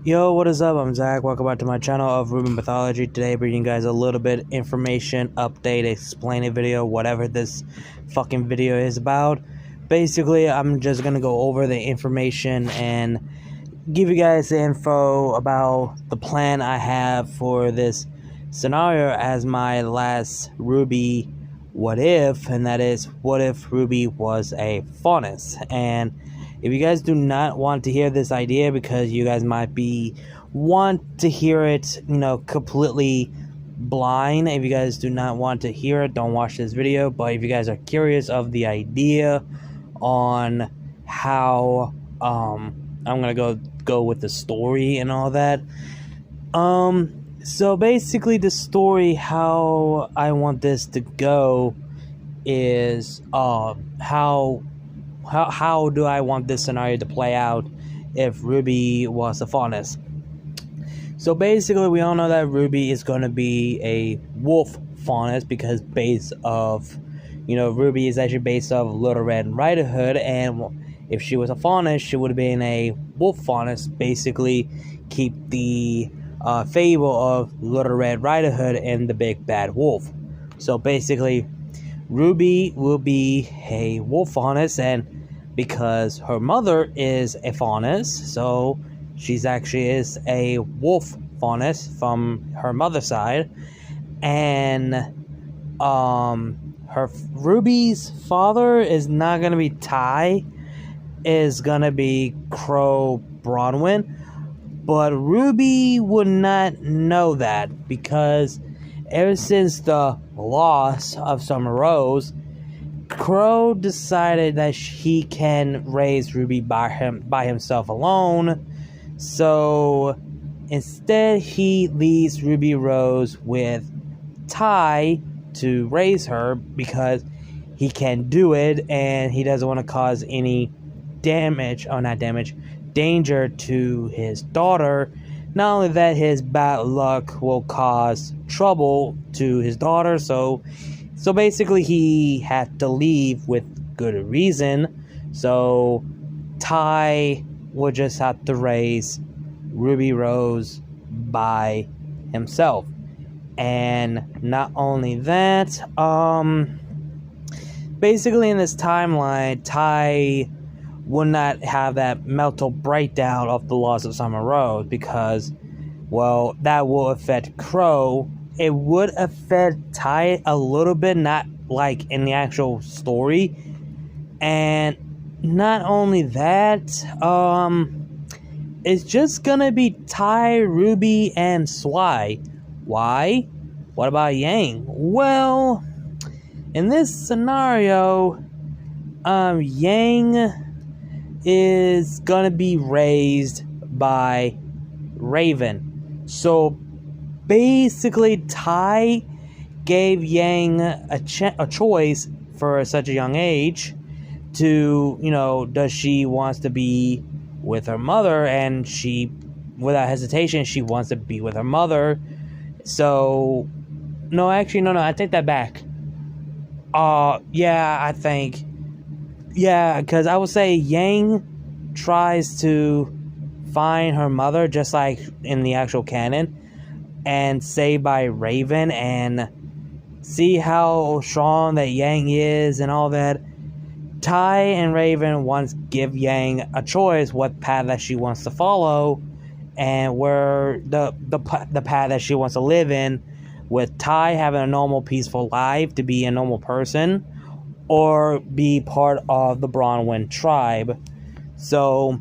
Yo, what is up? I'm Zach. Welcome back to my channel of RWBY Mythology. Today, bringing you guys a little bit information, update, explaining video, whatever this fucking video is about. Basically, I'm just gonna go over the information and give you guys the info about the plan I have for this scenario as my last RWBY what if, and that is, what if RWBY was a Faunus? And if you guys do not want to hear this idea because you guys might want to hear it, completely blind. If you guys do not want to hear it, don't watch this video. But if you guys are curious of the idea on how I'm gonna go with the story and all that. So basically the story, how I want this to go is how do I want this scenario to play out if RWBY was a Faunus? So basically, we all know that RWBY is going to be a wolf Faunus because RWBY is actually based off Little Red Riding Hood, and if she was a Faunus, she would have been a wolf Faunus. Basically, keep the fable of Little Red Riding Hood and the Big Bad Wolf. So basically, RWBY will be a wolf Faunus, and because her mother is a Faunus, so she's actually is a wolf Faunus from her mother's side, and her RWBY's father is not gonna be Ty, is gonna be Crow Bronwyn, but RWBY would not know that because ever since the loss of Summer Rose, Crow decided that he can raise RWBY by himself alone. So instead, he leaves Ruby Rose with Ty to raise her because he can do it and he doesn't want to cause any danger to his daughter. Not only that, his bad luck will cause trouble to his daughter, so basically he had to leave with good reason. So Ty would just have to raise Ruby Rose by himself. And not only that, basically in this timeline, Ty will not have that mental breakdown of the loss of Summer Rose because, well, that will affect Crow. It would affect Ty a little bit, not like in the actual story. And not only that, it's just gonna be Ty, RWBY, and Swy. Why? What about Yang? Well, in this scenario, Yang is gonna be raised by Raven. So basically, Ty gave Yang a choice for such a young age to, does she wants to be with her mother, and she, without hesitation, she wants to be with her mother. So, no, I take that back. Because I would say Yang tries to find her mother just like in the actual canon, and saved by Raven, and see how strong that Yang is and all that. Ty and Raven once give Yang a choice what path that she wants to follow and where the path that she wants to live in, with Ty having a normal peaceful life to be a normal person or be part of the Bronwyn tribe. So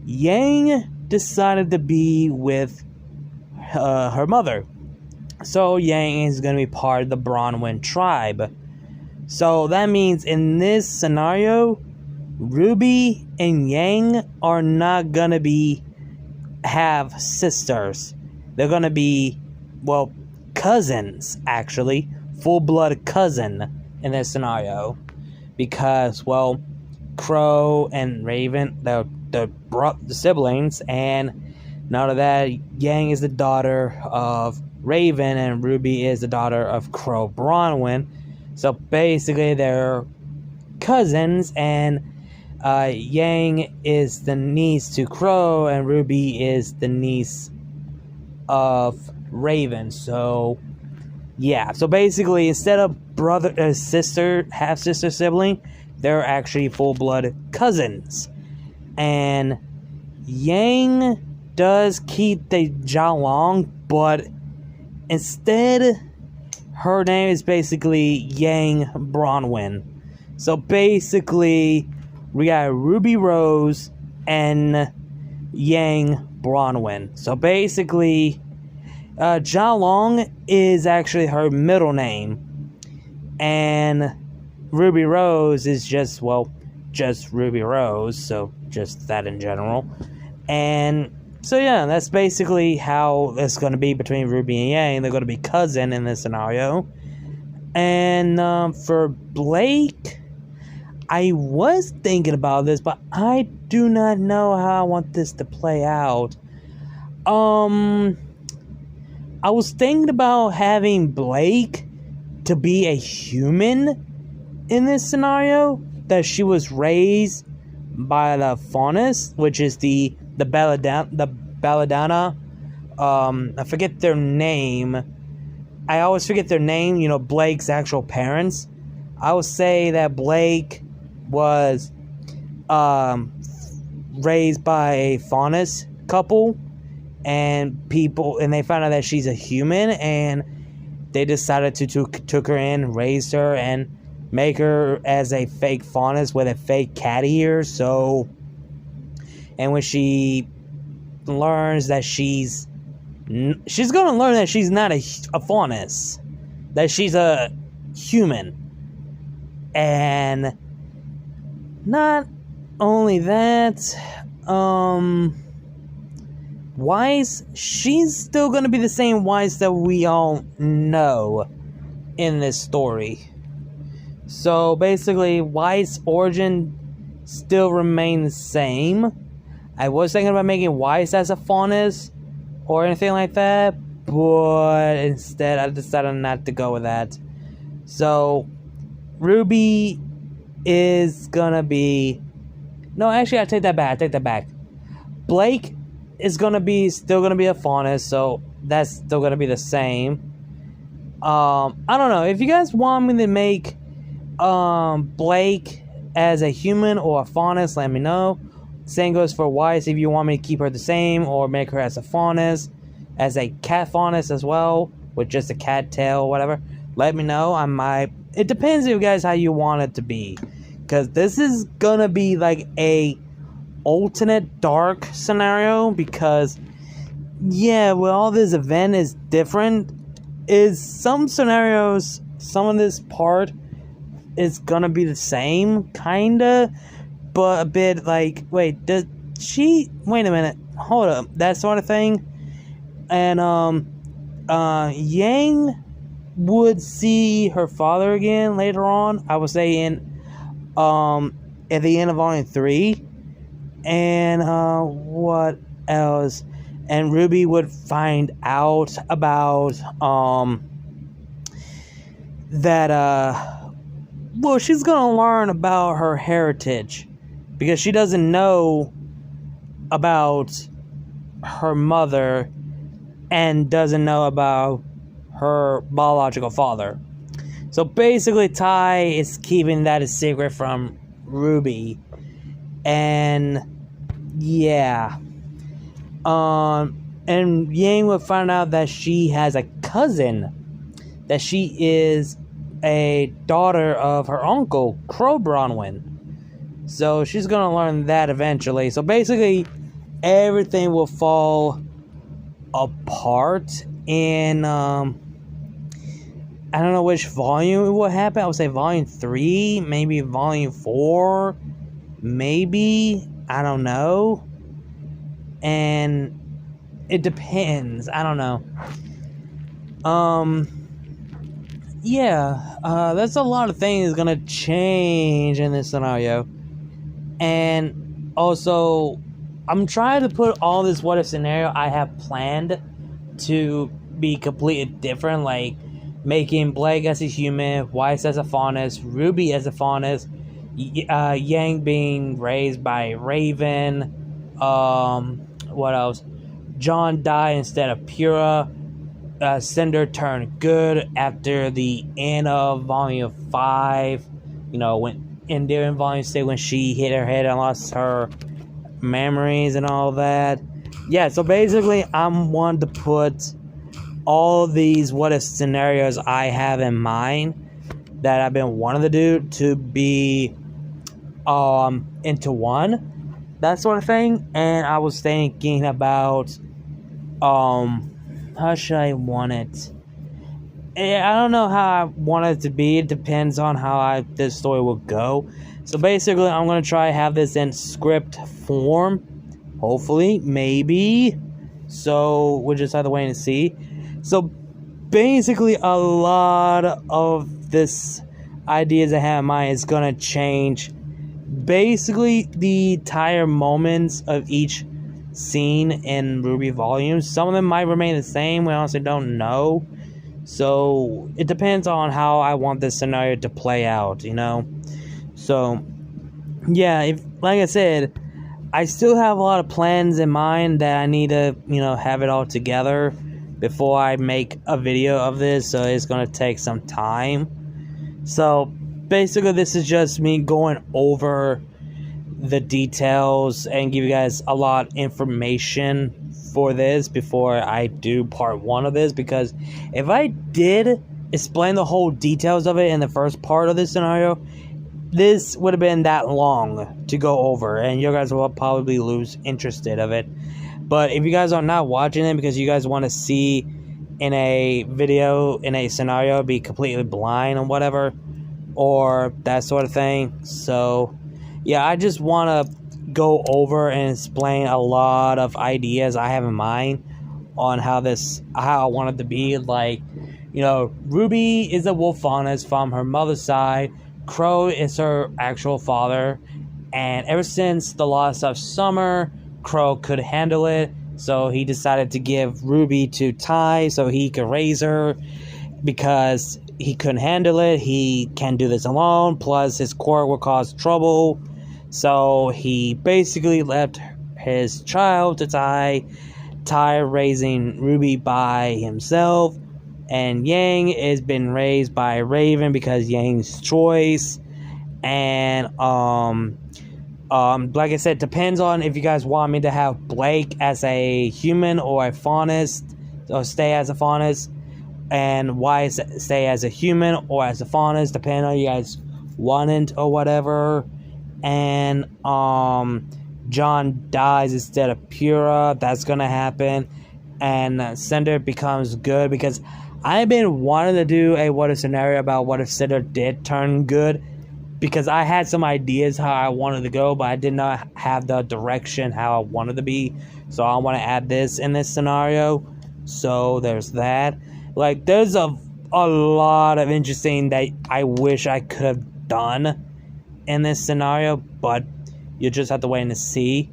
Yang decided to be with her mother. So Yang is going to be part of the Bronwyn tribe. So that means in this scenario, RWBY and Yang are not going to have sisters. They're going to be, well, cousins, actually. Full-blood cousin in this scenario. Because, well, Crow and Raven, they're the siblings, and none of that, Yang is the daughter of Raven, and RWBY is the daughter of Crow Bronwyn. So basically, they're cousins, and Yang is the niece to Crow, and Ruby is the niece of Raven. So, yeah. So basically, instead of brother, sister, half sister sibling, they're actually full blood cousins. And Yang does keep the Jialong, but instead, her name is basically Yang Bronwyn. So basically, we got Ruby Rose and Yang Bronwyn. So basically, Jialong is actually her middle name, and Ruby Rose is just Ruby Rose, so just that in general. And so yeah, that's basically how it's going to be between Ruby and Yang. They're going to be cousin in this scenario. And for Blake, I was thinking about this, but I do not know how I want this to play out. I was thinking about having Blake to be a human in this scenario, that she was raised by the Faunus, which is the Belladonna. I forget their name. I always forget their name, Blake's actual parents. I would say that Blake was raised by a Faunus couple, and they found out that she's a human, and they decided to took her in, raised her, and make her as a fake Faunus with a fake cat ear. So, and when she learns that she's gonna learn that she's not a Faunus, that she's a human. And not only that, Weiss, she's still gonna be the same Weiss that we all know in this story. So basically, Weiss' origin still remains the same. I was thinking about making Weiss as a Faunus or anything like that, but instead I decided not to go with that. So Ruby is gonna be... No, actually, I take that back. Blake is still gonna be a Faunus, so that's still gonna be the same. I don't know. If you guys want me to make Blake as a human or a Faunus, let me know. Same goes for Weiss. If you want me to keep her the same or make her as a Faunus, as a cat Faunus as well, with just a cat tail or whatever, let me know. It depends, you guys, how you want it to be, because this is gonna be like a alternate dark scenario, because with all this event is different. Is some scenarios, some of this part is gonna be the same, kinda, but a bit like, wait a minute, hold up, that sort of thing. And Yang would see her father again later on, I would say at the end of Volume 3. And what else? And Ruby would find out about that she's gonna learn about her heritage, because she doesn't know about her mother and doesn't know about her biological father. So basically, Ty is keeping that a secret from Ruby. And yeah, and Yang will find out that she has a cousin, that she is a daughter of her uncle, Crow Bronwyn. So she's gonna learn that eventually. So basically, everything will fall apart in I don't know which volume it will happen. I would say Volume 3, maybe Volume 4, maybe, I don't know. And it depends. I don't know. That's a lot of things gonna change in this scenario. And also, I'm trying to put all this what if scenario I have planned to be completely different, like making Blake as a human, Weiss as a Faunus, Ruby as a Faunus, Yang being raised by Raven. What else? John died instead of Pura. Cinder turned good after the end of Volume 5. You know, when in during Volume 6 when she hit her head and lost her memories and all that. Yeah, so basically I'm wanting to put all these what if scenarios I have in mind that I've been wanting to do to be into one, that sort of thing. And I was thinking about how should I want it? I don't know how I want it to be. It depends on how this story will go. So basically, I'm gonna try to have this in script form. Hopefully, maybe. So we'll just have to wait and see. So basically, a lot of this ideas I have in mind is gonna change. Basically, the entire moments of each scene in RWBY volumes. Some of them might remain the same. We honestly don't know. So it depends on how I want this scenario to play out, you know. So yeah, if like I said, I still have a lot of plans in mind that I need to, you know, have it all together before I make a video of this. So it's gonna take some time. So basically, this is just me going over the details and give you guys a lot of information for this before I do part 1 of this, because if I did explain the whole details of it in the first part of this scenario, this would have been that long to go over and you guys will probably lose interest of it. But if you guys are not watching it because you guys want to see in a video, in a scenario, be completely blind or whatever, or that sort of thing, so yeah, I just want to go over and explain a lot of ideas I have in mind on how I want it to be. Like, you know, RWBY is a wolf Faunus from her mother's side. Crow is her actual father. And ever since the loss of Summer, Crow could handle it. So he decided to give RWBY to Ty so he could raise her. Because he couldn't handle it, he can't do this alone. Plus, his court would cause trouble. So he basically left his child to Ty raising RWBY by himself. And Yang has been raised by Raven because Yang's choice. And like I said, depends on if you guys want me to have Blake as a human or a Faunus, or stay as a Faunus, and why stay as a human or as a Faunus, depending on you guys want it or whatever. And John dies instead of Pura. That's gonna happen. And Cinder becomes good, because I've been wanting to do a what if scenario about what if Cinder did turn good, because I had some ideas how I wanted to go, but I did not have the direction how I wanted to be. So I want to add this in this scenario. So there's that. Like, there's a lot of interesting that I wish I could have done in this scenario, but you just have to wait and see.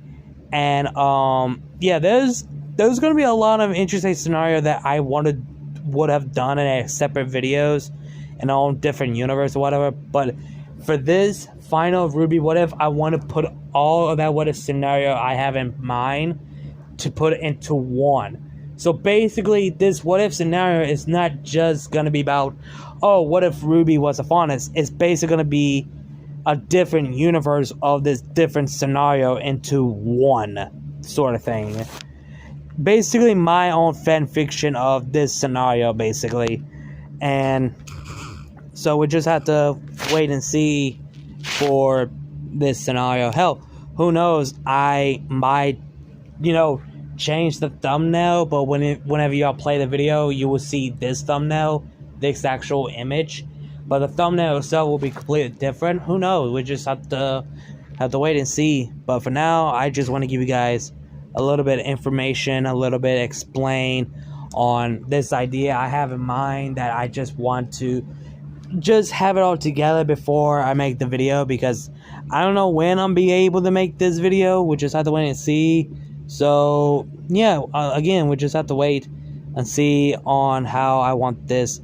And yeah, there's gonna be a lot of interesting scenario that I would have done in a separate videos in a whole different universe or whatever. But for this final RWBY what if, I want to put all of that what if scenario I have in mind to put it into one. So basically, this what if scenario is not just gonna be about, oh, what if RWBY was a Faunus? It's basically gonna be a different universe of this different scenario into one sort of thing. Basically, my own fan fiction of this scenario, basically. And so we just have to wait and see for this scenario. Hell, who knows? I might, you know, change the thumbnail, but whenever y'all play the video, you will see this thumbnail, this actual image. But the thumbnail itself will be completely different. Who knows? We just have to wait and see. But for now, I just want to give you guys a little bit of information, a little bit explain on this idea I have in mind, that I just want to just have it all together before I make the video, because I don't know when I'm be able to make this video. We just have to wait and see. So yeah, again, we just have to wait and see on how I want this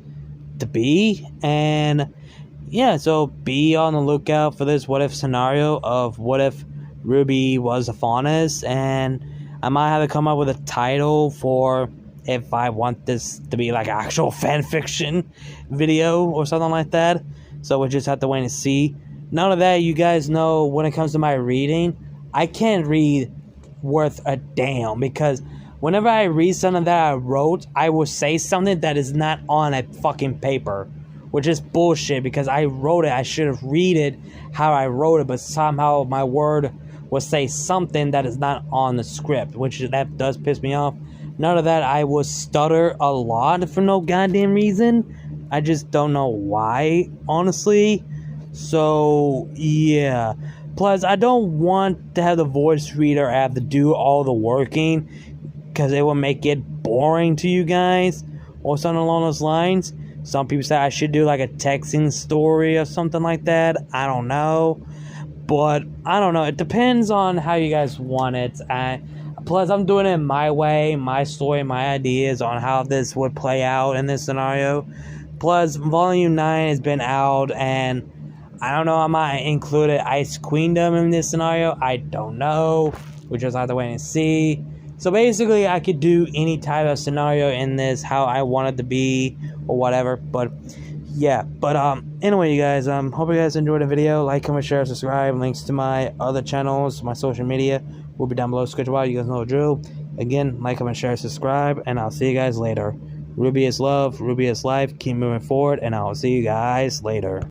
to be. And yeah, so be on the lookout for this what if scenario of what if Ruby was a Faunus, and I might have to come up with a title for if I want this to be like actual fan fiction video or something like that. So we'll just have to wait and see. None of that, you guys know when it comes to my reading, I can't read worth a damn, because whenever I read something that I wrote, I will say something that is not on a fucking paper, which is bullshit, because I wrote it. I should have read it how I wrote it, but somehow my word will say something that is not on the script, which that does piss me off. None of that. I will stutter a lot for no goddamn reason. I just don't know why, honestly. So yeah. Plus, I don't want to have the voice reader have to do all the working, because it will make it boring to you guys or something along those lines. Some people say I should do like a texting story or something like that. I don't know. But I don't know. It depends on how you guys want it. Plus, I'm doing it my way, my story, my ideas on how this would play out in this scenario. Plus, Volume 9 has been out, and I don't know, I might include Ice Queendom in this scenario. I don't know. We just have to wait and see. So basically, I could do any type of scenario in this, how I want it to be, or whatever. But yeah, but anyway, you guys, hope you guys enjoyed the video. Like, comment, share, subscribe. Links to my other channels, my social media will be down below. Schedule out. You guys know the drill. Again, like, comment, share, subscribe, and I'll see you guys later. RWBY is love, RWBY is life. Keep moving forward, and I'll see you guys later.